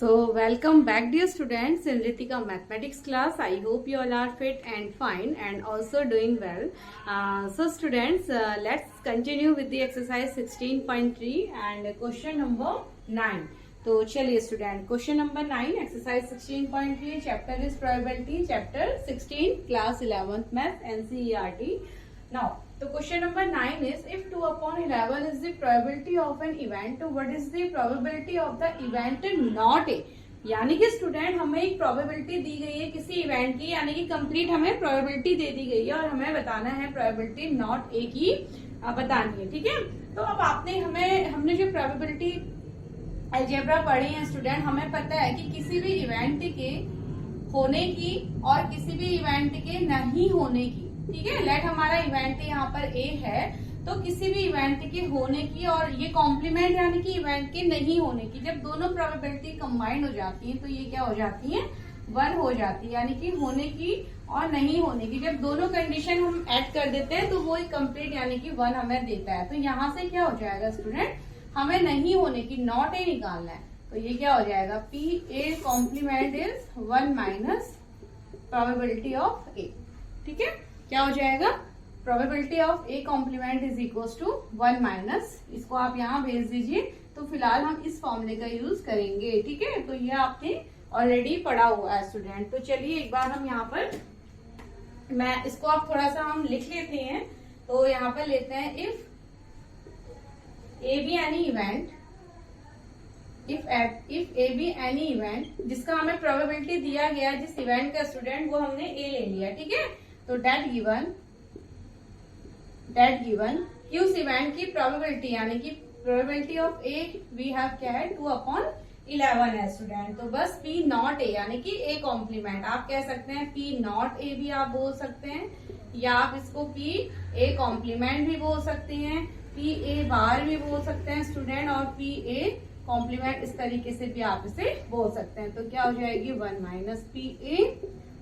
So welcome back dear students in Ritika mathematics class. I hope you all are fit and fine and also doing well. So students, let's continue with the exercise 16.3 and question number 9. तो चलिए student question number 9 exercise 16.3 chapter is probability chapter 16 class 11th math NCERT. Now तो question number 9 is if 2/11 is the probability of an event, what is the probability of the event not A? यानी कि student हमें एक probability दी गई है किसी event की, यानी कि कंप्लीट हमें प्रोबेबिलिटी दे दी गई है और हमें बताना है प्रोबेबिलिटी नॉट ए की बतानी है. ठीक है, तो अब हमने जो प्रोबेबिलिटी अलजेब्रा पढ़े हैं स्टूडेंट, हमें पता है कि किसी भी इवेंट के होने की और किसी भी इवेंट के नहीं होने की. ठीक है, लेट हमारा इवेंट यहाँ पर ए है, तो किसी भी इवेंट के होने की और ये कॉम्प्लीमेंट यानी कि इवेंट के नहीं होने की, जब दोनों प्रोबेबिलिटी कंबाइंड हो जाती हैं तो ये क्या हो जाती है, 1 हो जाती है. यानी कि होने की और नहीं होने की जब दोनों कंडीशन हम ऐड कर देते हैं तो वो एक कंप्लीट यानी कि 1 हमें देता है. तो यहाँ से क्या हो जाएगा स्टूडेंट, हमें नहीं होने की नॉट ए निकालना है. तो ये क्या हो जाएगा, P A complement is 1 minus probability of A. ठीक है, क्या हो जाएगा, probability of A complement is equal to 1 minus, इसको आप यहाँ भेज दीजिए. तो फिलहाल हम इस फॉर्मूले का यूज करेंगे. ठीक है, तो ये आपने ऑलरेडी पढ़ा हुआ है स्टूडेंट. तो चलिए एक बार हम यहाँ पर, मैं इसको आप थोड़ा सा हम लिख लेते हैं. तो यहाँ पर लेते हैं if A be any event, if A be any event जिसका हमें प्रोबेबिलिटी दिया गया, जिस इवेंट का स्टूडेंट वो हमने ए ले लिया. ठीक है, तो डेट गिवन कि उस इवेंट की प्रोबेबिलिटी यानी कि probability of A we have क्या है 2/11 है स्टूडेंट. तो बस पी नॉट ए यानी कि ए कॉम्प्लीमेंट आप कह सकते हैं, पी नॉट ए भी आप बोल सकते हैं, या आप इसको पी ए कॉम्प्लीमेंट भी बोल सकते हैं, पी ए बार भी बोल सकते हैं स्टूडेंट, और पी ए कॉम्प्लीमेंट इस तरीके से भी आप इसे बोल सकते हैं. तो क्या हो जाएगी 1 minus P A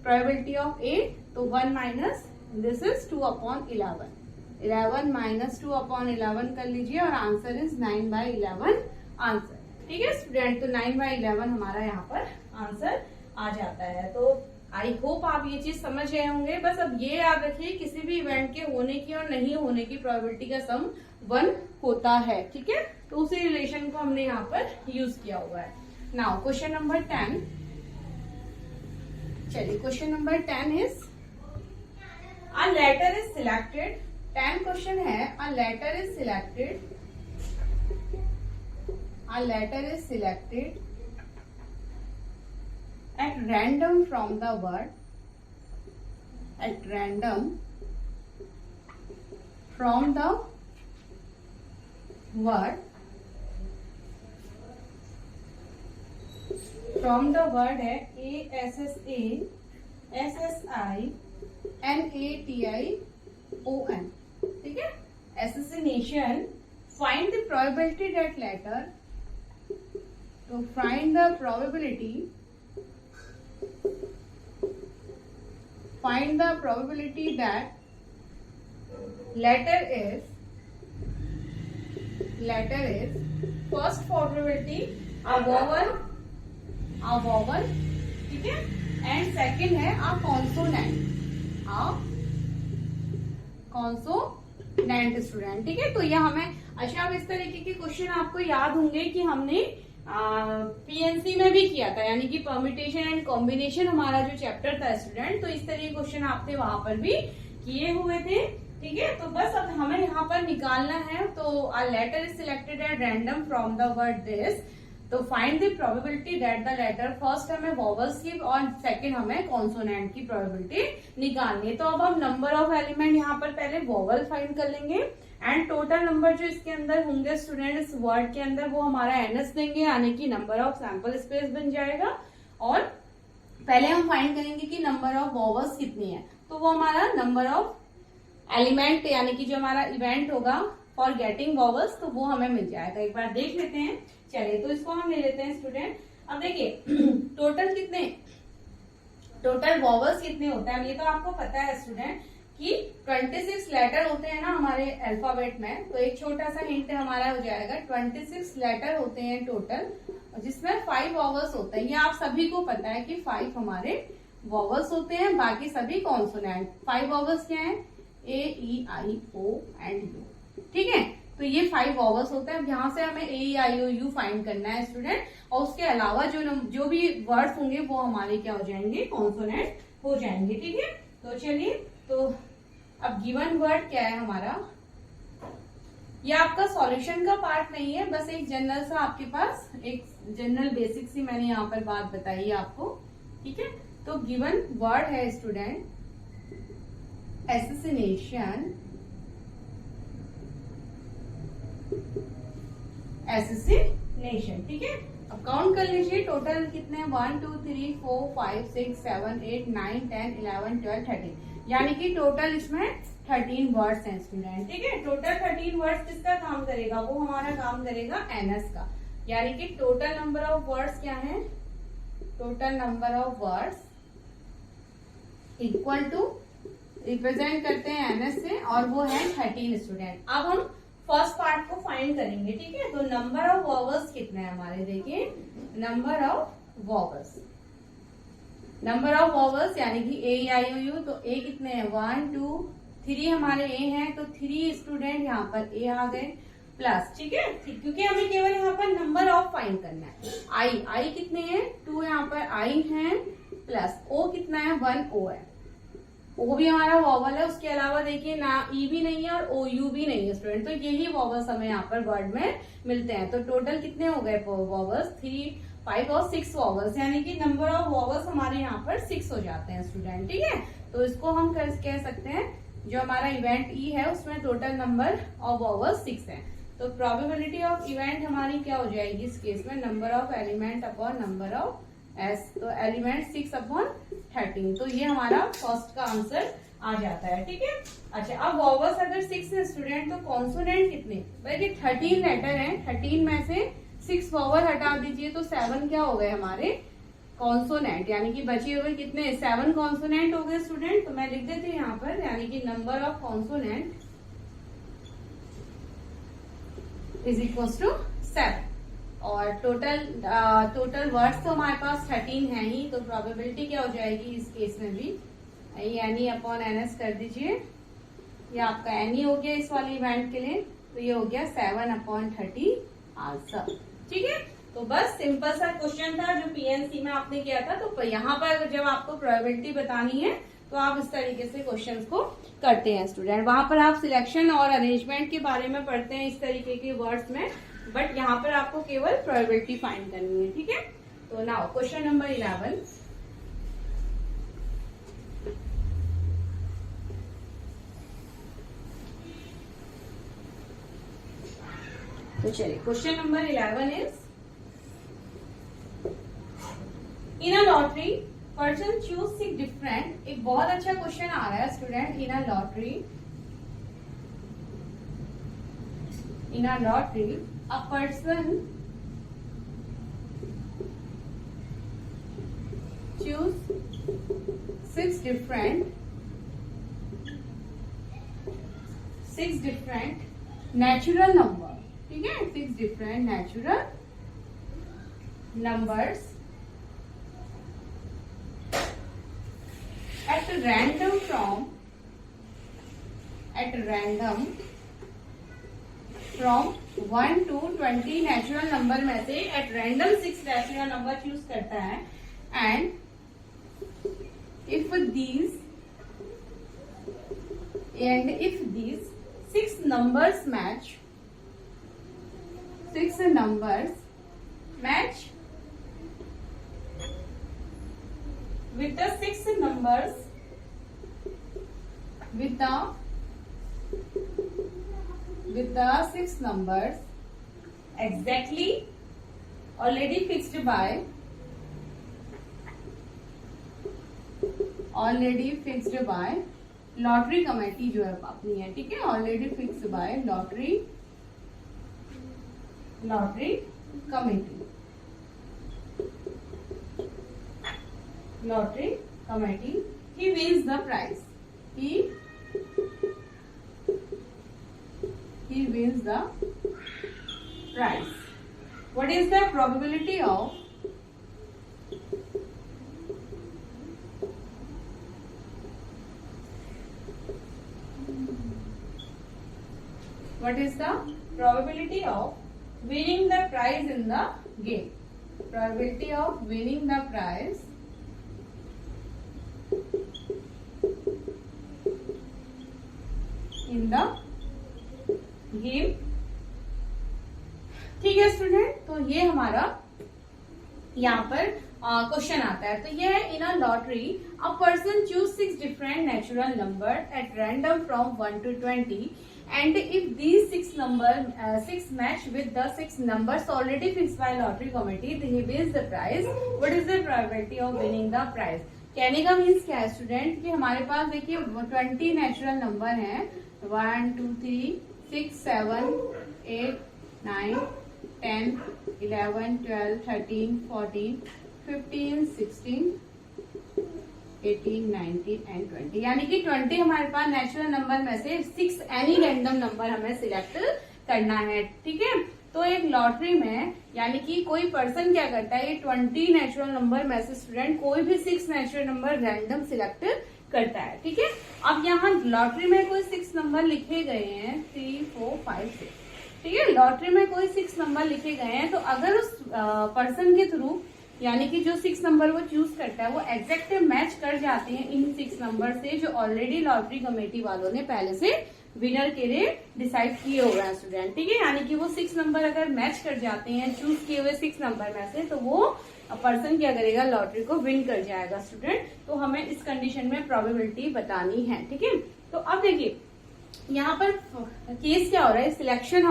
probability of A. तो 1 माइनस दिस इज 2/11, 11 माइनस 2/11 कर लीजिए और आंसर इज 9/11 आंसर. ठीक है स्टूडेंट, तो 9/11 हमारा यहाँ पर आंसर आ जाता है. तो आई होप आप ये चीज समझ गए होंगे. बस अब ये याद रखिए किसी भी इवेंट के होने की और नहीं होने की प्रोबेबिलिटी का सम 1 होता है. ठीक है, तो उसी रिलेशन को हमने यहाँ पर यूज किया हुआ है. Now question number 10. चलिए question number 10 is a letter is selected. 10 question है, a letter is selected, a letter is selected at random from the word, at random from the word, from the word है A S S A S S I N A T I O N. ठीक है, assassination. Find the probability that letter. To find the probability that letter is first probability a vowel. ठीक है, and second है a consonant student. ठीक है, तो यह हमें अच्छा अब इस तरीके के क्वेश्चन आपको याद होंगे कि हमने पीएनसी में भी किया था, यानी कि परम्यूटेशन एंड कॉम्बिनेशन हमारा जो चैप्टर था स्टूडेंट, तो इस तरह के क्वेश्चन आपने वहां पर भी किए हुए थे. ठीक है, तो बस अब हमें यहाँ पर निकालना है. तो a letter is selected at random from the word this. तो find the probability that the letter, first हमें वॉवल्स की और सेकंड हमें कॉन्सोनेंट की प्रोबेबिलिटी निकालनी है. तो अब हम नंबर ऑफ एलिमेंट यहाँ पर पहले वॉवल फाइंड कर लेंगे एंड टोटल नंबर जो इसके अंदर होंगे स्टूडेंट इस वर्ड के अंदर वो हमारा एनएस देंगे, यानी कि नंबर ऑफ सैंपल स्पेस बन जाएगा. और पहले हम फाइंड करेंगे कि नंबर ऑफ वॉवल्स कितनी है, तो वो हमारा नंबर ऑफ एलिमेंट यानी कि जो हमारा इवेंट होगा फॉर गेटिंग वॉवल्स, तो वो हमें मिल जाएगा. एक बार देख लेते हैं. चलिए तो इसको हम ले लेते हैं स्टूडेंट. अब देखिए टोटल वॉवल्स कितने होते हैं, ये तो आपको पता है स्टूडेंट कि 26 लेटर होते हैं ना हमारे अल्फाबेट में. तो एक छोटा सा हिंट हमारा हो जाएगा, 26 लेटर होते हैं टोटल जिसमें 5 वॉवल्स होते हैं। ये आप सभी को पता है कि 5 हमारे वॉवल्स होते हैं, बाकी सभी कॉन्सोनेंट। 5 वॉवल्स क्या है? ए, ई, आई, ओ एंड यू। ठीक है, तो ये 5 वॉवल्स होते हैं। यहाँ से हमें ए, ई, आई, ओ, यू फाइंड करना है स्टूडेंट, और उसके अलावा जो भी वर्ड्स होंगे वो हमारे क्या हो जाएंगे? कॉन्सोनेंट हो जाएंगे। ठीक है, तो चलिए, तो अब गिवन वर्ड क्या है हमारा? ये आपका सॉल्यूशन का पार्ट नहीं है, बस एक जनरल सा आपके पास एक जनरल बेसिक सी मैंने यहाँ पर बात बताई है आपको। ठीक है, तो गिवन वर्ड है स्टूडेंट एसेसिनेशन। एसेसिनेशन, ठीक है। अब काउंट कर लीजिए, टोटल कितने? 1 2 3 4 5 6 7 8 9 10 11 12 13, यानी कि टोटल इसमें 13 वर्ड्स हैं स्टूडेंट। ठीक है, टोटल 13 वर्ड्स किसका काम करेगा? वो हमारा काम करेगा एनएस का, यानी कि टोटल नंबर ऑफ वर्ड्स क्या है? Total number of words equal to represent करते हैं एनएस से, और वो है 13 स्टूडेंट। अब हम फर्स्ट पार्ट को फाइंड करेंगे। ठीक है, तो नंबर ऑफ वॉवल्स कितने हैं हमारे? देखिए, number of vowels, number of vowels यानी कि ए, आई, ओ, यू। तो ए कितने हैं? 1 2 3 हमारे ए हैं, तो 3 स्टूडेंट यहाँ पर ए आ गए प्लस। ठीक है, क्योंकि हमें केवल यहाँ पर नंबर ऑफ फाइंड करना है। आई, आई कितने हैं? 2 यहाँ पर आई हैं प्लस ओ कितना है? 1 ओ है। ओ भी हमारा वॉवल है, उसके अलावा देखिए ना ई भी नहीं है और ओ यू भी नहीं है स्टूडेंट, तो यही वॉवल्स हमें यहाँ पर वर्ड में मिलते हैं। तो टोटल कितने हो गए वॉवल्स? 3 5 और 6 वॉवल्स, यानी कि नंबर ऑफ वॉवल्स हमारे यहाँ पर 6 हो जाते हैं स्टूडेंट। ठीक है, तो इसको हम कह सकते हैं जो हमारा इवेंट ई है उसमें टोटल नंबर ऑफ वॉवल्स 6 है। तो प्रोबेबिलिटी ऑफ इवेंट हमारी क्या हो जाएगी इस केस में? Number of element upon number of S, तो एलिमेंट 6 अपॉन 13। तो ये हमारा फर्स्ट का आंसर आ जाता है। ठीक है, अच्छा, अब वॉवल्स अगर 6 है स्टूडेंट, तो कॉन्सोनेंट कितने? भाई 13 लेटर है, 13 में से 6 वॉवल हटा दीजिए तो 7 क्या हो गए हमारे? कॉन्सोनेंट, यानी कि बचे हुए कितने? 7 कॉन्सोनेंट हो गए स्टूडेंट। तो मैं लिख देती हूँ यहाँ पर, यानी कि number of consonant is equal to 7। और टोटल वर्ड्स तो हमारे पास 13 है ही, तो प्रोबेबिलिटी क्या हो जाएगी इस केस में भी? एनी अपॉन एनएस कर दीजिए, ये आपका एनी हो गया इस वाले इवेंट के लिए, तो ये हो गया 7 अपॉन 30 आंसर। ठीक है, तो बस सिंपल सा क्वेश्चन था जो पीएनसी में आपने किया था। तो यहाँ पर जब आपको प्रोबेबिलिटी बतानी है तो आप इस तरीके से क्वेश्चंस को करते हैं स्टूडेंट। वहां पर आप सिलेक्शन और अरेंजमेंट के बारे में पढ़ते हैं इस तरीके के वर्ड्स में, बट यहाँ पर आपको केवल प्रोबेबिलिटी फाइंड करनी है। ठीक है, तो नाउ क्वेश्चन नंबर 11। तो चलिए, question number 11 is in a lottery person choose 6 different. एक बहुत अच्छा क्वेश्चन आ रहा है student. In a lottery a person choose 6 different natural number। ठीक है, 6 different natural numbers at random from 1 to 20 natural number में से at random 6 natural number choose करता है, and if these 6 numbers match with the 6 numbers exactly already fixed by lottery committee जो है अपनी है। ठीक है, already fixed by lottery committee he wins the prize। he wins the prize। What is the probability of winning the prize in the game? Probability of winning the prize in the game. ठीक है student, तो ये हमारा यहाँ पर question आता है. तो ये है, in a lottery a person choose 6 different natural number at random from 1 to 20 and if these 6 match with the 6 numbers already fixed by lottery committee, he wins the prize. What is the probability of winning the prize? कहने का means क्या है student, कि हमारे पास देखिए 20 natural number हैं. 1 2 3 6 7 8 9 10 11 12 13 14 15 16 18 19 and 20, यानी कि 20 हमारे पास नेचुरल नंबर में से 6 एनी रैंडम नंबर हमें सिलेक्ट करना है. ठीक है, तो एक लॉटरी में यानी कि कोई पर्सन क्या करता है, ये 20 नेचुरल नंबर में से स्टूडेंट कोई भी 6 नेचुरल नंबर रैंडम सिलेक्ट करता है. ठीक है, अब यहाँ लॉटरी में कोई 6 नंबर लिखे गए हैं 3 4 5 6. ठीक है, लॉटरी में कोई 6 नंबर लिखे गए हैं, तो अगर उस पर्सन के थ्रू यानी कि जो 6 नंबर वो चूज करता है वो एग्जैक्ट मैच कर जाते हैं इन 6 नंबर से जो ऑलरेडी लॉटरी कमेटी वालों ने पहले से विनर के लिए डिसाइड किए हुए हैं स्टूडेंट. ठीक है, यानी कि वो 6 नंबर अगर मैच कर जाते हैं चूज किए हुए 6 नंबर में से, तो वो पर्सन क्या करेगा, लॉटरी को विन कर जाएगा स्टूडेंट. तो हमें इस कंडीशन में प्रोबेबिलिटी बतानी है. ठीक है, तो अब देखिए यहाँ पर केस क्या हो रहा है, सिलेक्शन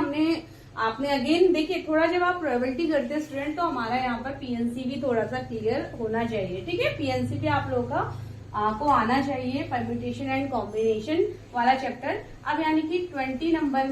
आपने अगेन देखिए, थोड़ा जब आप प्रोबेबिलिटी करते हैं स्टूडेंट, तो हमारा यहाँ पर पीएनसी भी थोड़ा सा क्लियर होना चाहिए. ठीक है, पीएनसी भी आप लोगों का को आना चाहिए, परम्यूटेशन एंड कॉम्बिनेशन वाला चैप्टर. अब यानी कि 20 नंबर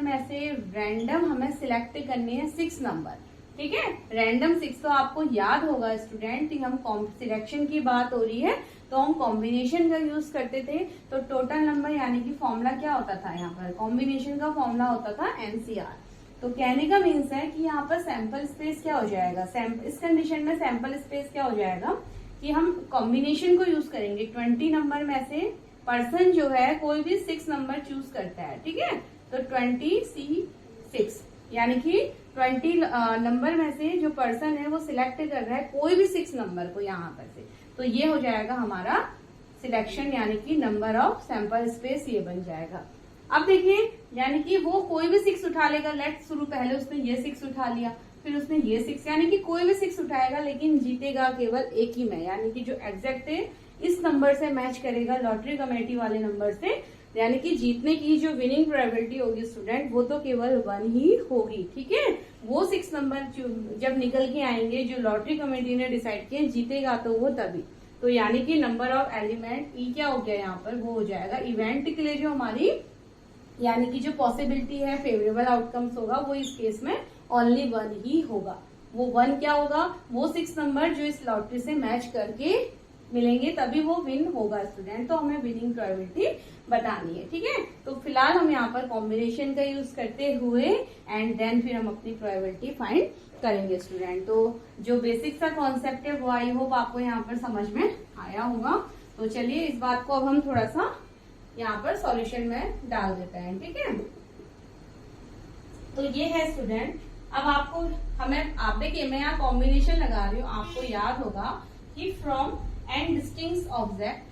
में से रैंडम हमें सिलेक्ट करने हैं 6 नंबर. ठीक है, रैंडम 6 तो आपको याद होगा स्टूडेंट कि हम सिलेक्शन की बात हो रही है तो हम कॉम्बिनेशन का यूज करते थे. तो टोटल नंबर यानी कि फॉर्मूला क्या होता था, यहाँ पर कॉम्बिनेशन का फॉर्मूला होता था एनसीआर. तो कहने का मीन्स है कि यहाँ पर सैंपल स्पेस क्या हो जाएगा, इस कंडीशन में सैंपल स्पेस क्या हो जाएगा कि हम कॉम्बिनेशन को यूज करेंगे. 20 नंबर में से पर्सन जो है कोई भी 6 नंबर चूज करता है. ठीक है, तो 20C6 यानी कि 20 नंबर में से जो पर्सन है वो सिलेक्ट कर रहा है कोई भी 6 नंबर को यहाँ पर से, तो ये हो जाएगा हमारा सिलेक्शन यानी कि नंबर ऑफ सैंपल स्पेस ये बन जाएगा. अब देखिए यानी कि वो कोई भी 6 उठा लेगा. लेट्स शुरू पहले उसने ये 6 उठा लिया, फिर उसने ये 6, यानी कि कोई भी 6 उठाएगा लेकिन जीतेगा केवल एक ही में, यानी कि जो एग्जैक्ट है इस नंबर से मैच करेगा लॉटरी कमेटी वाले नंबर से, यानी कि जीतने की जो विनिंग प्रोबेबिलिटी होगी स्टूडेंट वो तो केवल 1 ही होगी. ठीक है, वो 6 नंबर जब निकल के आएंगे जो लॉटरी कमेटी ने डिसाइड किए, जीतेगा तो वो तभी. तो यानी कि नंबर ऑफ एलिमेंट ई क्या हो गया यहाँ पर, वो हो जाएगा इवेंट के लिए जो हमारी यानी कि जो पॉसिबिलिटी है फेवरेबल आउटकम्स होगा वो इस केस में ओनली 1 ही होगा. वो 1 क्या होगा, वो 6 नंबर जो इस लॉटरी से मैच करके मिलेंगे तभी वो विन होगा स्टूडेंट. तो हमें विनिंग प्रोबेबिलिटी बतानी है. ठीक है, तो फिलहाल हम यहाँ पर कॉम्बिनेशन का यूज करते हुए एंड देन फिर हम अपनी प्रोबेबिलिटी फाइंड करेंगे स्टूडेंट. तो जो बेसिक सा कॉन्सेप्ट है वो आई होप आपको यहाँ पर समझ में आया होगा. तो चलिए इस बात को अब हम थोड़ा सा यहाँ पर सॉल्यूशन में डाल देते हैं. ठीक है, तो ये है स्टूडेंट. अब आपको आप देखिए मैं यहाँ कॉम्बिनेशन लगा रही हूँ, आपको याद होगा कि फ्रॉम एंड डिस्टिंक्ट ऑब्जेक्ट.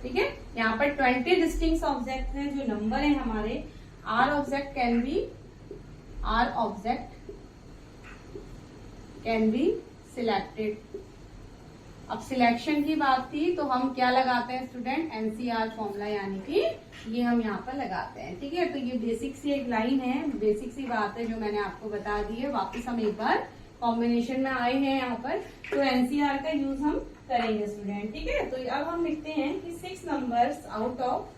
ठीक है, यहाँ पर 20 डिस्टिंक्ट ऑब्जेक्ट हैं जो नंबर है हमारे. R object can be selected. अब सिलेक्शन की बात थी तो हम क्या लगाते हैं स्टूडेंट, एनसीआर फॉर्मूला, यानी कि ये हम यहाँ पर लगाते हैं. ठीक है, तो ये बेसिक सी एक लाइन है, बेसिक सी बात है जो मैंने आपको बता दी है. वापस हम एक बार कॉम्बिनेशन में आए हैं यहाँ पर, तो एनसीआर का यूज हम करेंगे स्टूडेंट. ठीक है, तो अब हम लिखते हैं कि 6 numbers out of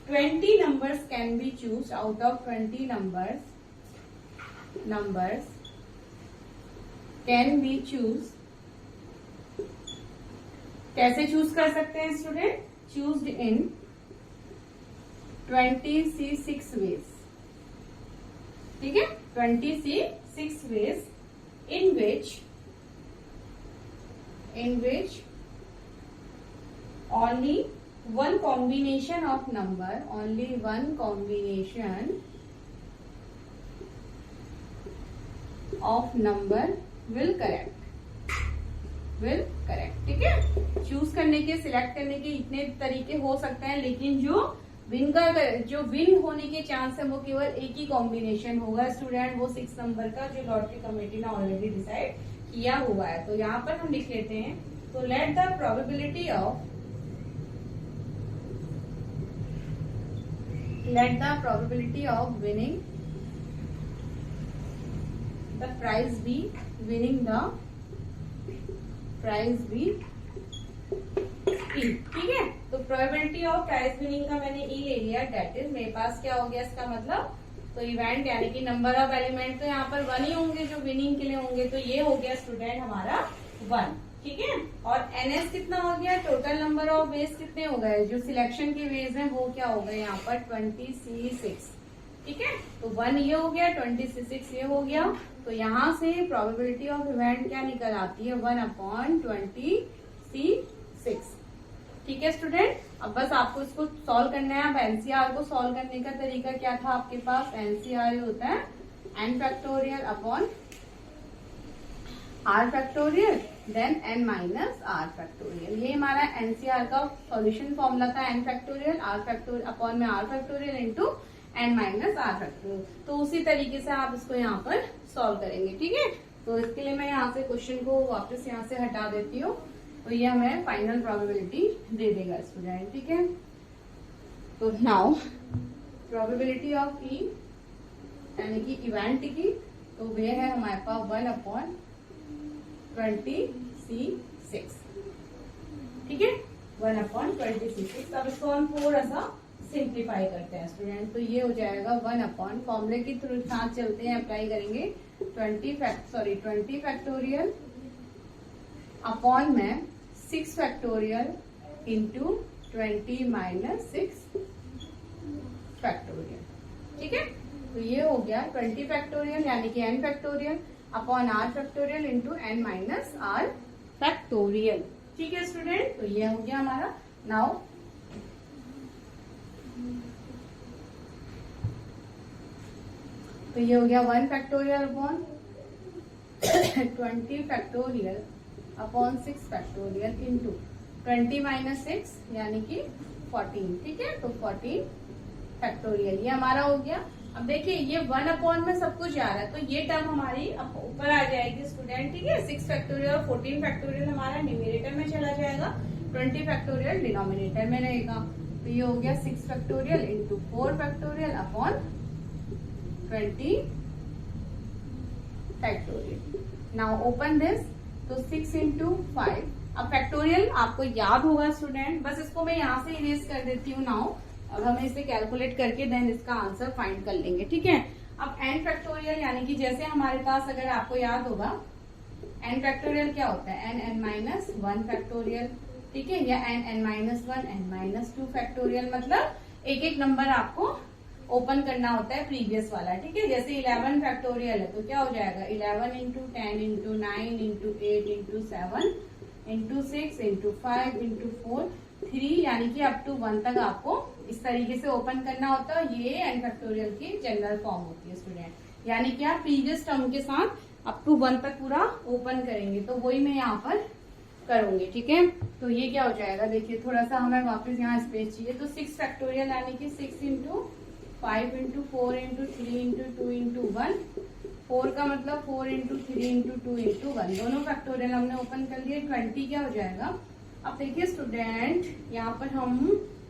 20 numbers can be choose. Out of 20 numbers can be choose कैसे चूज कर सकते हैं स्टूडेंट? चूज इन 26 वेज, ठीक है, 26 veg in which only one combination of number, only one combination of number will correct, ठीक है। Choose करने के, सिलेक्ट करने के इतने तरीके हो सकते हैं, लेकिन जो विन होने के चांस है वो केवल एक ही कॉम्बिनेशन होगा स्टूडेंट, वो 6 नंबर का, जो लॉटरी कमेटी ने ऑलरेडी डिसाइड किया हुआ है। तो यहाँ पर हम लिख लेते हैं, तो let the probability of winning the prize be, E, ठीक है। तो प्रोबेबिलिटी ऑफ प्राइज विनिंग का मैंने ई ले लिया, डेट इज, मेरे पास क्या हो गया इसका मतलब, तो इवेंट यानी कि नंबर ऑफ एलिमेंट तो यहाँ पर 1 ही होंगे जो विनिंग के लिए होंगे, तो ये हो गया स्टूडेंट हमारा 1, ठीक है। और एनएस कितना हो गया, टोटल नंबर ऑफ वेज कितने हो गए, जो सिलेक्शन के वेज हैं वो क्या हो गए यहाँ पर 26, ठीक है। तो 1 ये हो गया, 26 ये हो गया, तो यहाँ से प्रोबेबिलिटी ऑफ इवेंट क्या निकल आती है, 1/26, ठीक है स्टूडेंट। अब बस आपको इसको सॉल्व करना है। अब एनसीआर को सॉल्व करने का तरीका क्या था आपके पास, एनसीआर होता है n factorial upon r factorial then n minus r factorial. ये हमारा एनसीआर का सॉल्यूशन फॉर्मूला था, n factorial r factorial upon में r factorial into n minus r factorial. तो उसी तरीके से आप इसको यहाँ पर सॉल्व करेंगे, ठीक है। तो इसके लिए मैं यहाँ से क्वेश्चन को वापस यहाँ से हटा देती हूँ, तो ये हमें फाइनल प्रोबेबिलिटी दे देगा स्टूडेंट, ठीक है। तो नाउ प्रोबेबिलिटी ऑफ ई यानी कि इवेंट की, तो वे है हमारे पास 1/26, ठीक है, 1/26। अब इसको हम थोड़ा सा सिंप्लीफाई करते हैं स्टूडेंट, तो ये हो जाएगा 1 फॉर्मूले के थ्रू साथ चलते हैं, अप्लाई करेंगे 20 फैक्टोरियल अपॉन में 6 फैक्टोरियल इंटू 20 माइनस 6 फैक्टोरियल, ठीक है। तो ये हो गया 20 फैक्टोरियल यानी कि n factorial upon r factorial into n minus r factorial, ठीक है स्टूडेंट। तो ये हो गया हमारा। नाउ तो ये हो गया 1 factorial upon 20 factorial upon 6 factorial into 20 minus 6 यानी कि 14, ठीक है। तो 14 फैक्टोरियल ये हमारा हो गया। अब देखिए ये 1 अपॉन में सब कुछ जा रहा है, तो ये टर्म हमारी ऊपर आ जाएगी स्टूडेंट, ठीक है। 6 फैक्टोरियल और 14 फैक्टोरियल हमारा न्यूमरेटर में चला जाएगा, 20 फैक्टोरियल डिनोमिनेटर में रहेगा। तो ये हो गया 6 factorial into 4 factorial upon 20 factorial. Now open this, तो 6 इंटू 5। अब फैक्टोरियल आपको याद होगा स्टूडेंट, बस इसको मैं यहाँ से इरेज कर देती हूँ नाउ। अब हमें इसे कैलकुलेट करके देन इसका आंसर फाइंड कर लेंगे, ठीक है। अब n फैक्टोरियल यानी कि जैसे हमारे पास अगर आपको याद होगा n फैक्टोरियल क्या होता है, n माइनस 1 फैक्टोरियल, ठीक है, या n minus 1 n minus 2 factorial. मतलब एक एक नंबर आपको ओपन करना होता है प्रीवियस वाला, ठीक है। जैसे 11 फैक्टोरियल है तो क्या हो जाएगा 11 into 10 into 9 into 8 into 7 into 6 into 5 into 4 3 यानी कि अप टू 1 तक आपको इस तरीके से ओपन करना होता है। ये n फैक्टोरियल की जनरल फॉर्म होती है स्टूडेंट, यानी कि आप प्रीवियस टर्म के साथ अप टू 1 तक पूरा ओपन करेंगे, तो वही मैं यहाँ पर करूंगी, ठीक है। तो ये क्या हो जाएगा, देखिए थोड़ा सा हमें वापस यहाँ स्पेस चाहिए, तो 6 फैक्टोरियल यानी कि 6 into 5 into 4 into 3 into 2 into 1, 4 का मतलब 4 इंटू 3 इंटू 2 इंटू 1, दोनों फैक्टोरियल हमने ओपन कर लिए। 20 क्या हो जाएगा। अब देखिए स्टूडेंट यहाँ पर हम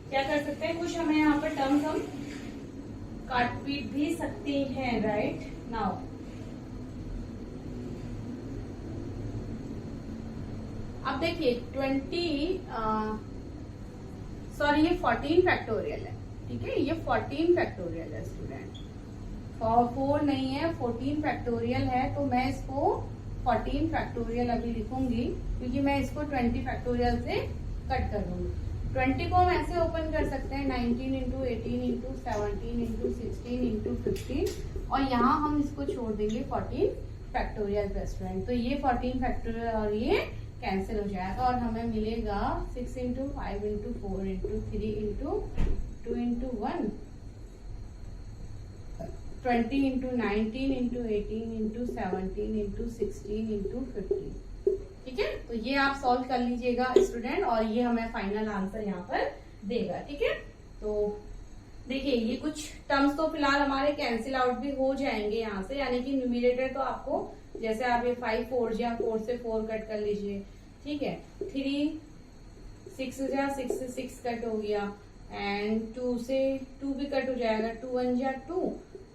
क्या कर सकते हैं, कुछ हमें यहाँ पर टर्म्स हम काट पीट भी सकते हैं, राइट। नाउ अब देखिए 14 फैक्टोरियल है, ठीक है, ये 14 फैक्टोरियल है स्टूडेंट, 4 नहीं है 14 फैक्टोरियल है। तो मैं इसको 14 फैक्टोरियल अभी लिखूंगी, क्योंकि मैं इसको 20 फैक्टोरियल से कट कर दूंगी। 20 को हम ऐसे ओपन कर सकते हैं 19 इंटू 18 इंटू 17 इंटू 16 इंटू 15, और यहाँ हम इसको छोड़ देंगे 14 फैक्टोरियल पे स्टूडेंट। तो ये 14 फैक्टोरियल और ये कैंसिल हो जाएगा, और हमें मिलेगा 6 into 5 into 4 into 3 into 2 into 1, 20 into 19 into 18 into 17 into 16 into 15। ठीक है, तो ये आप सॉल्व कर लीजिएगा स्टूडेंट, और ये हमें फाइनल आंसर यहाँ पर देगा। ठीक है, तो देखिए ये कुछ टर्म्स तो फिलहाल हमारे कैंसिल आउट भी हो जाएंगे यहाँ से, यानी कि न्यूमिरेटर तो आपको जैसे आप ये 5 4 या 4 से 4 कट कर लीजिए। ठीक है, 3 6 या 6 से 6 कट हो गया, एंड 2 से 2 भी कट हो जाएगा, 2 1 या 2,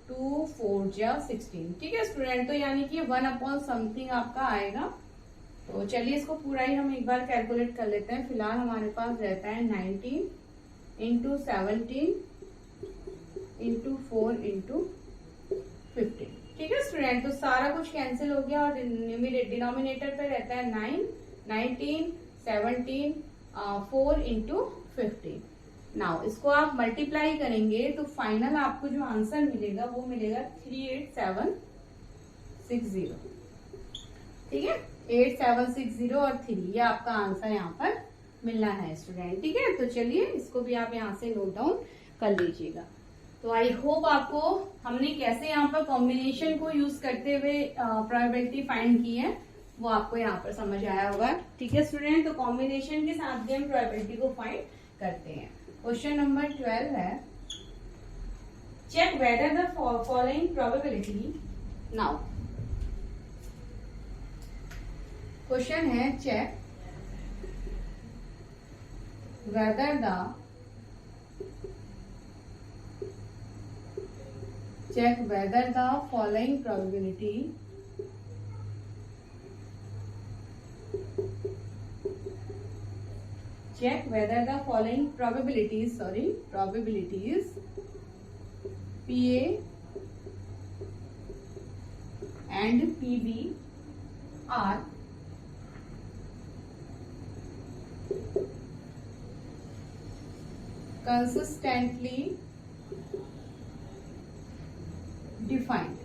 2 4 जा 16। ठीक है स्टूडेंट, तो यानी कि 1 अपॉन समथिंग आपका आएगा। तो चलिए इसको पूरा ही हम एक बार कैलकुलेट कर लेते हैं। फिलहाल हमारे पास रहता है 19 इंटू 17 इंटू 4 इंटू 15। ठीक है स्टूडेंट, तो सारा कुछ कैंसिल हो गया, और डिनोमिनेटर पे रहता है 9, 19, 17, 4 इंटू 15। नाउ इसको आप मल्टीप्लाई करेंगे तो फाइनल आपको जो आंसर मिलेगा वो मिलेगा 38760। ठीक है, 8760 और 3, ये आपका आंसर यहाँ पर मिलना है स्टूडेंट। ठीक है, तो चलिए इसको भी आप यहाँ से नोट डाउन कर लीजिएगा। तो आई होप आपको हमने कैसे यहाँ पर कॉम्बिनेशन को यूज करते हुए प्रोबेबिलिटी फाइंड की है वो आपको यहाँ पर समझ आया होगा। ठीक है स्टूडेंट, तो कॉम्बिनेशन के साथ भी हम प्रोबेबिलिटी को फाइंड करते हैं। क्वेश्चन नंबर 12 है, check whether the following probability. Now question है, check whether the following probability check whether the following probabilities PA and PB are consistently defined.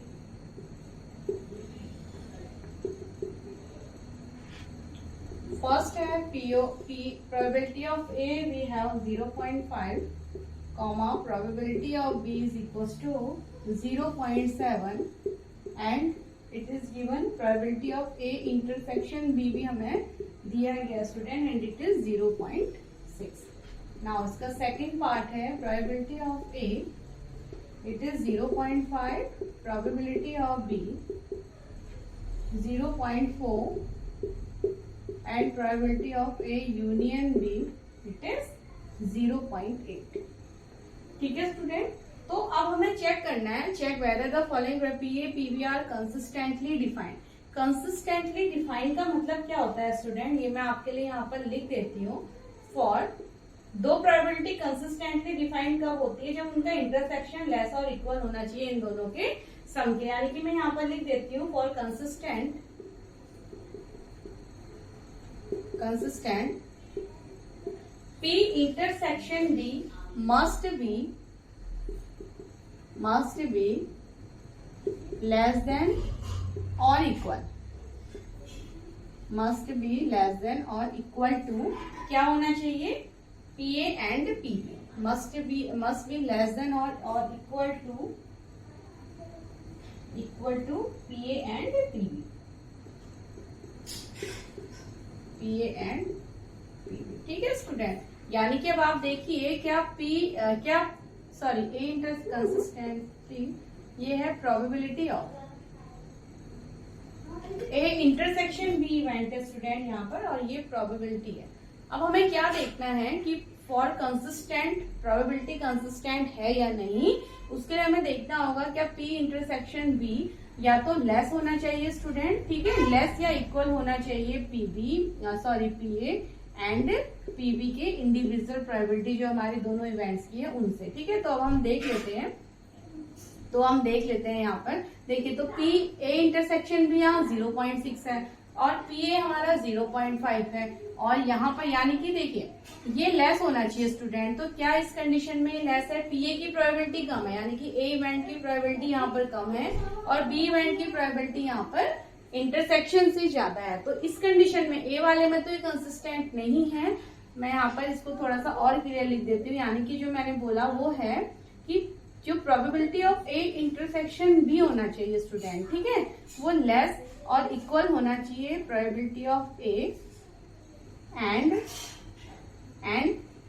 First है probability of A we have 0.5, probability of B is equal to 0.7, and it is given probability of A intersection B भी हमें दिया गया student, and it is 0.6। Now इसका second part है probability of A, it is 0.5, probability of B 0.4, and probability of A union B it is 0.8। ठीक है student, तो अब हमें चेक करना है, check whether the following PA PB are consistently defined. Consistently defined का मतलब क्या होता है स्टूडेंट, ये मैं आपके लिए यहाँ पर लिख देती हूँ। फॉर दो प्रोबेबिलिटी कंसिस्टेंटली डिफाइंड कब होती है, जब उनका इंटरसेक्शन लेस और इक्वल होना चाहिए इन दोनों के सम के, यानी कि मैं यहाँ पर लिख देती हूँ for consistent P intersection D must be less than or equal, must be less than or equal to, क्या होना चाहिए, PA and PB must be less than or equal to PA and PB, PA and PB। ठीक है student, यानी कि अब आप देखिए क्या ए कंसिस्टेंसी, ये है probability of A intersection B event है स्टूडेंट यहाँ पर, और ये प्रोबेबिलिटी है। अब हमें क्या देखना है कि फॉर कंसिस्टेंट प्रोबेबिलिटी कंसिस्टेंट है या नहीं, उसके लिए हमें देखना होगा क्या पी इंटरसेक्शन बी या तो लेस होना चाहिए स्टूडेंट, ठीक है, लेस या इक्वल होना चाहिए पीए एंड पीबी के इंडिविजुअल प्रोबेबिलिटी जो हमारे दोनों इवेंट्स की है उनसे। ठीक है, तो अब हम देख लेते हैं। तो हम देख लेते हैं यहाँ पर। देखिए तो पी ए इंटरसेक्शन भी यहाँ 0.6 है और पी ए हमारा 0.5 है और यहाँ पर यानी कि देखिए ये लेस होना चाहिए स्टूडेंट। तो क्या इस कंडीशन में लेस है? पी ए की प्रोबेबिलिटी कम है यानी कि ए इवेंट की प्रोबेबिलिटी यहाँ पर कम है और बी इवेंट की प्रोबेबिलिटी यहाँ पर इंटरसेक्शन से ज्यादा है। तो इस कंडीशन में ए वाले में तो ये कंसिस्टेंट नहीं है। मैं यहाँ पर इसको थोड़ा सा और क्लियर लिख देती हूँ, यानी कि जो मैंने बोला वो है कि जो प्रोबेबिलिटी ऑफ ए इंटरसेक्शन भी होना चाहिए स्टूडेंट, ठीक है, वो लेस और इक्वल होना चाहिए probability of A and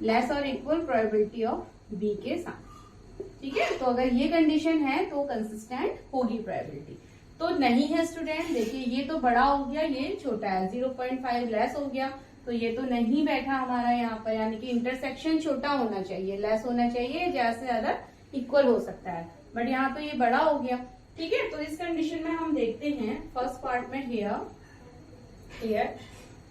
less और इक्वल प्रोबेबिलिटी ऑफ बी के साथ, ठीक है। तो अगर ये कंडीशन है तो कंसिस्टेंट होगी प्रोबेबिलिटी। तो नहीं है स्टूडेंट, देखिए ये तो बड़ा हो गया, ये छोटा है, 0.5 लेस हो गया, तो ये तो नहीं बैठा हमारा यहाँ पर, यानी कि इंटरसेक्शन छोटा होना चाहिए, लेस होना चाहिए, ज्यादा से ज्यादा इक्वल हो सकता है, बट यहाँ तो ये बड़ा हो गया, ठीक है। तो इस कंडीशन में हम देखते हैं फर्स्ट पार्ट में here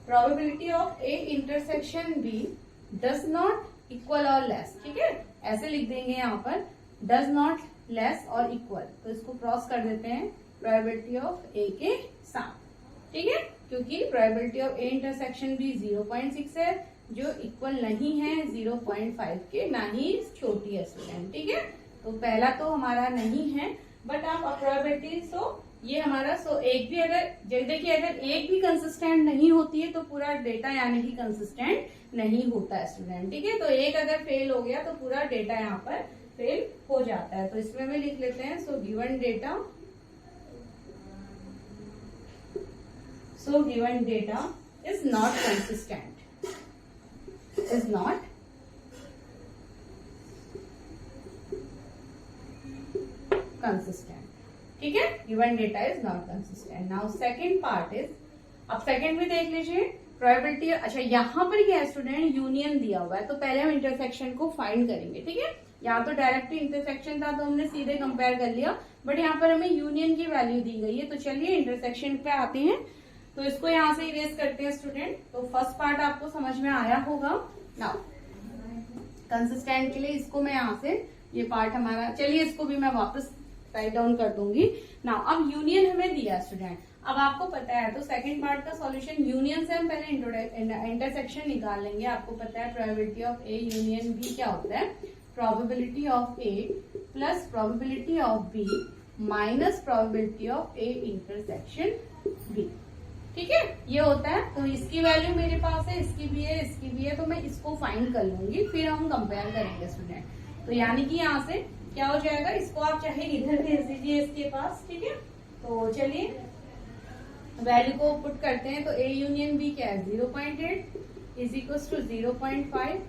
probability of A intersection B does not equal और लेस, ठीक है, ऐसे लिख देंगे यहाँ पर, डज नॉट लेस और इक्वल, तो इसको क्रॉस कर देते हैं प्रोबेबिलिटी ऑफ ए के साथ, ठीक है, क्योंकि प्रोबेबिलिटी ऑफ ए इंटरसेक्शन भी 0.6 है जो इक्वल नहीं है 0.5 के, ना ही छोटी है स्टूडेंट, ठीक है। तो पहला तो हमारा नहीं है, बट आप प्रोबेबिलिटी ये हमारा एक भी अगर देखिए अगर एक भी कंसिस्टेंट नहीं होती है तो पूरा डेटा यानी कि कंसिस्टेंट नहीं होता है स्टूडेंट, ठीक है। तो एक अगर फेल हो गया तो पूरा डेटा यहाँ पर फेल हो जाता है। तो इसमें भी लिख लेते हैं given data is not consistent, is not consistent, ठीक है, given data is not consistent। now second part is, अब सेकंड भी देख लीजिए प्रोबेबिलिटी। अच्छा यहाँ पर क्या है स्टूडेंट, यूनियन दिया हुआ है, तो पहले हम इंटरसेक्शन को फाइंड करेंगे, ठीक है। यहाँ तो डायरेक्टली इंटरसेक्शन था तो हमने सीधे कंपेयर कर लिया, बट यहाँ पर हमें यूनियन की वैल्यू दी गई है। तो चलिए इंटरसेक्शन पे आते हैं, तो इसको यहाँ से इरेज करते हैं स्टूडेंट। तो फर्स्ट पार्ट आपको समझ में आया होगा। नाउ कंसिस्टेंट के लिए इसको मैं यहाँ से, ये पार्ट हमारा, चलिए इसको भी मैं वापस राइट डाउन कर दूंगी। नाउ अब यूनियन हमें दिया स्टूडेंट, अब आपको पता है तो सेकंड पार्ट का सॉल्यूशन यूनियन से हम पहले इंटरसेक्शन निकाल लेंगे। आपको पता है probability of A union B क्या होता है, probability of A plus probability of B minus probability of A intersection B, ठीक है, ये होता है। तो इसकी वैल्यू मेरे पास है, इसकी भी है, इसकी भी है, तो मैं इसको फाइंड कर लूंगी, फिर हम कंपेयर करेंगे स्टूडेंट। तो यानी कि यहाँ से क्या हो जाएगा, इसको आप चाहे इधर भेज दीजिए इसके पास, ठीक है। तो चलिए वैल्यू को पुट करते हैं। तो ए यूनियन बी क्या है, 0.8 is equal to 0.5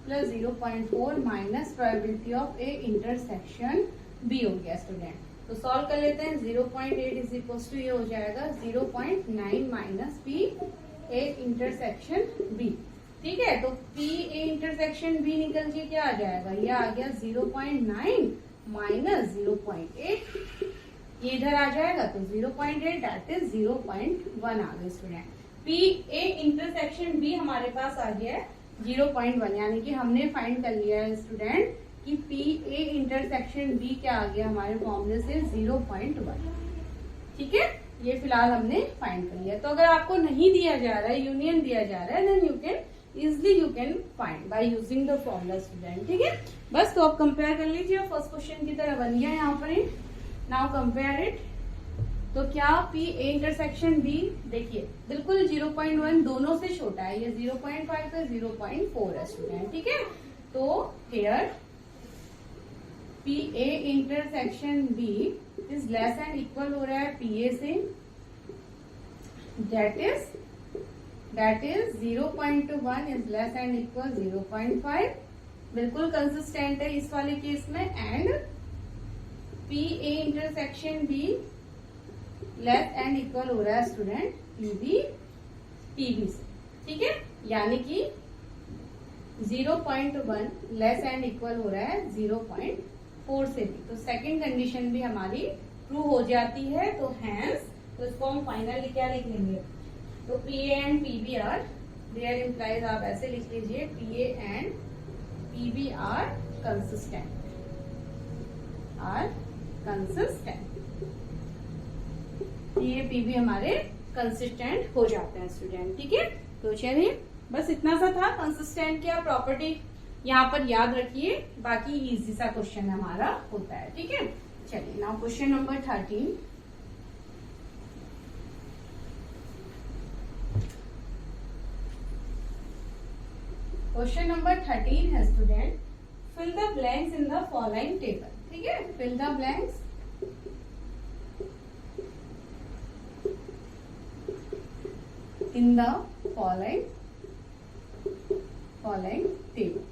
plus 0.4 minus probability of A intersection B हो गया स्टूडेंट। तो सॉल्व कर लेते हैं। 0.8 इज इक्वल टू ये हो जाएगा 0.9 minus P A intersection B, ठीक है। तो पी ए इंटरसेक्शन बी निकल के क्या आ जाएगा, ये आ गया 0.9 माइनस 0.8, ये इधर आ जाएगा तो 0.8 दैट इज 0.1 आ गया student. P A intersection B हमारे पास आ गया है 0.1, यानी कि हमने फाइंड कर लिया है स्टूडेंट कि पी ए इंटरसेक्शन बी क्या आ गया हमारे फॉर्मूले से 0.1, ठीक है, ये फिलहाल हमने फाइंड कर लिया। तो अगर आपको नहीं दिया जा रहा है, यूनियन दिया जा रहा है, then you can find by using the formula student, ठीक है। बस तो आप कंपेयर कर लीजिए, फर्स्ट क्वेश्चन की तरह बन गया यहाँ पर। नाउ कंपेयर इट, तो क्या पी ए इंटरसेक्शन बी, देखिए बिल्कुल 0.1 दोनों से छोटा है, ये 0.5 है, 0.4 है स्टूडेंट, ठीक है। तो here P A intersection B is less and equal हो रहा है पी ए से, that is 0.1 is less and equal 0.5, बिल्कुल कंसिस्टेंट है इस वाले केस में। And P A intersection B less and equal हो रहा है स्टूडेंट पीबी से, ठीक है, यानी कि 0.1 लेस एंड इक्वल हो रहा है 0.4 से भी। तो सेकंड कंडीशन भी हमारी ट्रू हो जाती है। तो हैंस, तो इसको हम फाइनली क्या लिख लेंगे, तो P A and PB are their implies, आप ऐसे लिख लीजिए P A and PB are consistent, consistent. ये पी भी हमारे कंसिस्टेंट हो जाते हैं स्टूडेंट। ठीक है, तो चलिए बस इतना सा था कंसिस्टेंट क्या प्रॉपर्टी, यहाँ पर याद रखिए, बाकी इजी सा क्वेश्चन हमारा होता है। ठीक है, चलिए now question number 13। Question number 13 है student, fill the blanks in the following table. ठीक है, fill the blanks in the following table.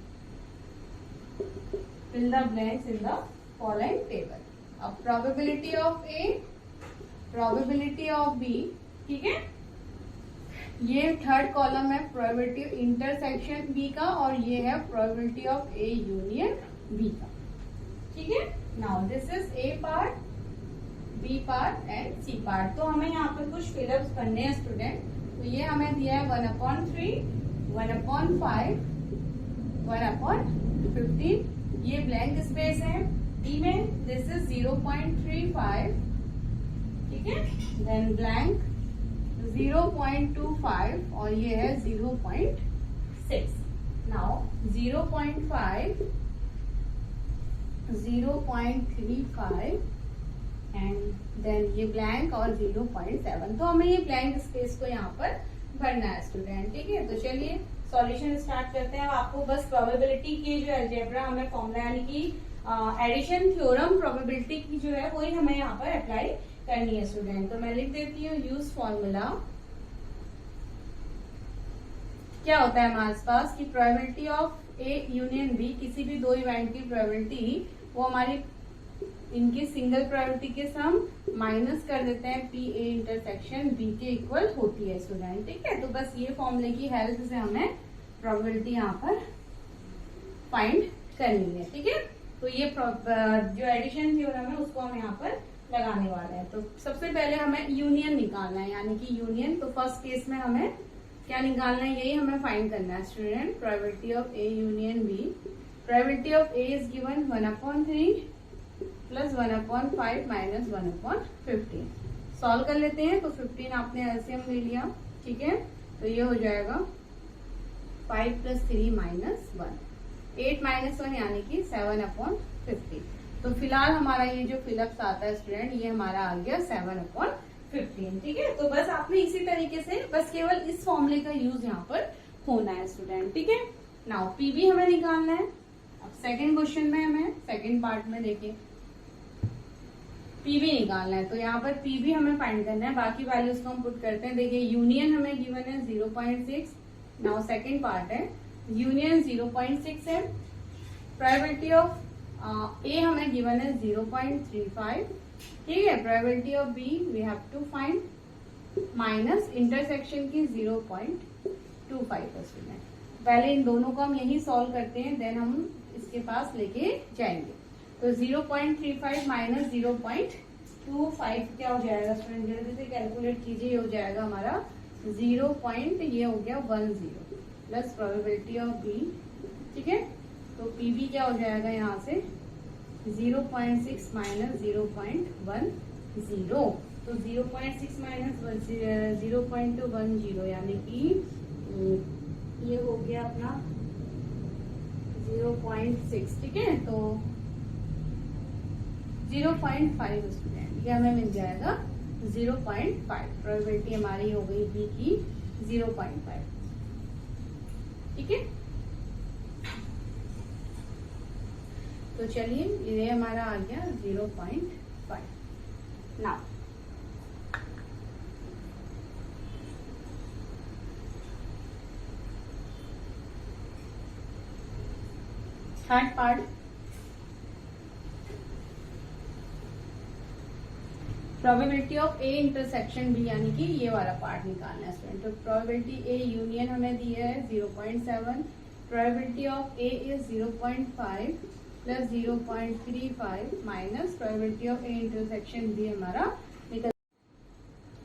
Fill the blanks in the following table. अब probability of A, probability of B, ठीक है, ये third column है probability of intersection B का, और ये है probability of A union B का। ठीक है, now this is A part, B part and C part. तो हमें यहाँ पर कुछ फिलअप्स करने हैं स्टूडेंट। तो ये हमें दिया है 1/3, 1/5, 1/15। ये ब्लैंक स्पेस है डी में, दिस इज 0.35। ठीक है, देन ब्लैंक 0.25 और ये है 0.6। नाउ 0.5, 0.35 एंड देन ये ब्लैंक और 0.7। तो हमें ये ब्लैंक स्पेस को यहाँ पर भरना है स्टूडेंट। ठीक है, तो चलिए सॉल्यूशन स्टार्ट करते हैं। आपको बस प्रोबेबिलिटी की जो अलजेब्रा हमें फॉर्मूला यानी कि एडिशन थ्योरम प्रोबेबिलिटी की जो है वही हमें यहाँ पर अप्लाई करनी है स्टूडेंट। तो मैं लिख देती हूँ यूज फॉर्मूला। क्या होता है हमारे पास कि probability of A union B, किसी भी दो इवेंट की प्रोबेबिलिटी वो हमारी इनकी सिंगल प्रोबेबिलिटी के सम माइनस कर देते हैं पी ए इंटरसेक्शन बी के इक्वल होती है स्टूडेंट। ठीक है, तो बस ये फॉर्मूले की हेल्प से हमें प्रोबेबिलिटी यहाँ पर फाइंड करनी है। ठीक है, तो ये जो एडिशन थ्योरम है उसको हम यहाँ पर लगाने वाले हैं। तो सबसे पहले हमें यूनियन निकालना है, यानी कि यूनियन। तो फर्स्ट केस में हमें क्या निकालना है, यही हमें फाइंड करना है student. Probability of A union B, probability of A is given 1/3 plus 1/5 minus 1/15। Solve कर लेते हैं। तो 15 आपने एलसीएम ले लिया। ठीक है, तो ये हो जाएगा 5 + 3 - 1, 8 - 1 यानी कि 7/50। तो फिलहाल हमारा ये जो फिलअप्स आता है स्टूडेंट, ये हमारा आ गया 7/15। ठीक है, तो बस आपने इसी तरीके से बस केवल इस फॉर्मूले का यूज यहाँ पर होना है स्टूडेंट। ठीक है, नाउ पीवी हमें निकालना है। अब सेकेंड क्वेश्चन में हमें सेकेंड पार्ट में देखिए पीवी निकालना है। तो यहाँ पर पीवी हमें फाइंड करना है, बाकी वैल्यूज को हम पुट करते हैं। देखिए यूनियन हमें गिवन है 0.6। नाउ सेकेंड पार्ट है यूनियन 0.6 है। प्रोबेबिलिटी ऑफ ए हमें गिवन है 0.35। ठीक है, probability of B we have to find minus intersection की 0.25%। पहले इन दोनों को हम यही सॉल्व करते हैं, देन हम इसके पास लेके जाएंगे। तो 0.35 माइनस 0.25 क्या हो जाएगा स्टूडेंट, जल्दी से कैलकुलेट कीजिए। हो जाएगा हमारा 0. ये हो गया 10 प्लस प्रोबेबिलिटी ऑफ बी। ठीक है, तो पीबी क्या हो जाएगा यहाँ से 0.6 माइनस 0.10। तो 0.6 माइनस 0.10 यानी कि ये हो गया अपना 0.6। ठीक है, तो 0.5 स्टूडेंट, ये हमें मिल जाएगा 0.5। प्रोबेबिलिटी हमारी हो गई बी की 0.5। ठीक है, तो चलिए ये हमारा आ गया 0.5। Now third part, probability of A intersection B, यानी कि ये वाला पार्ट निकालना है स्टूडेंट। तो प्रोबेबिलिटी ए यूनियन हमें दी है 0.7, probability of A is 0.5 plus 0.35 minus probability of A intersection B हमारा निकल।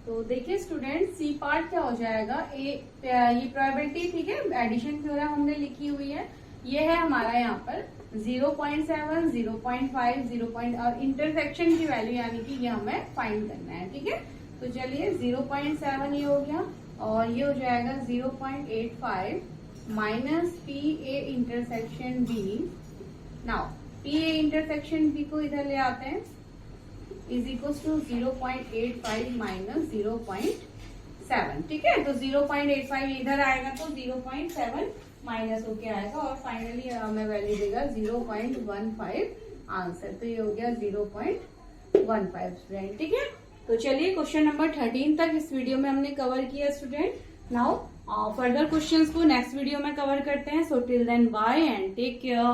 तो देखिए स्टूडेंट सी पार्ट क्या हो जाएगा, ये प्रोबेबिलिटी। ठीक है, एडिशन थ्योरम हमने लिखी हुई है, ये है हमारा यहाँ पर 0.7, 0.5, 0. और इंटरसेक्शन की वैल्यू यानी कि ये हमें फाइंड करना है, ठीक है। तो चलिए 0.7 ये हो गया और ये हो जाएगा 0.85 minus P A intersection B. Now P A intersection B को इधर ले आते हैं, इज इक्वल टू 0.85 माइनस 0.7, ठीक है। तो 0.85 इधर आएगा तो 0.7 माइनस होके आएगा और फाइनली हमें वैल्यू देगा 0.15 आंसर। तो ये हो गया 0.15 स्टूडेंट, ठीक है। तो चलिए क्वेश्चन नंबर 13 तक इस वीडियो में हमने कवर किया स्टूडेंट। नाउ फर्दर क्वेश्चंस को नेक्स्ट वीडियो में कवर करते हैं। So till then bye and take care.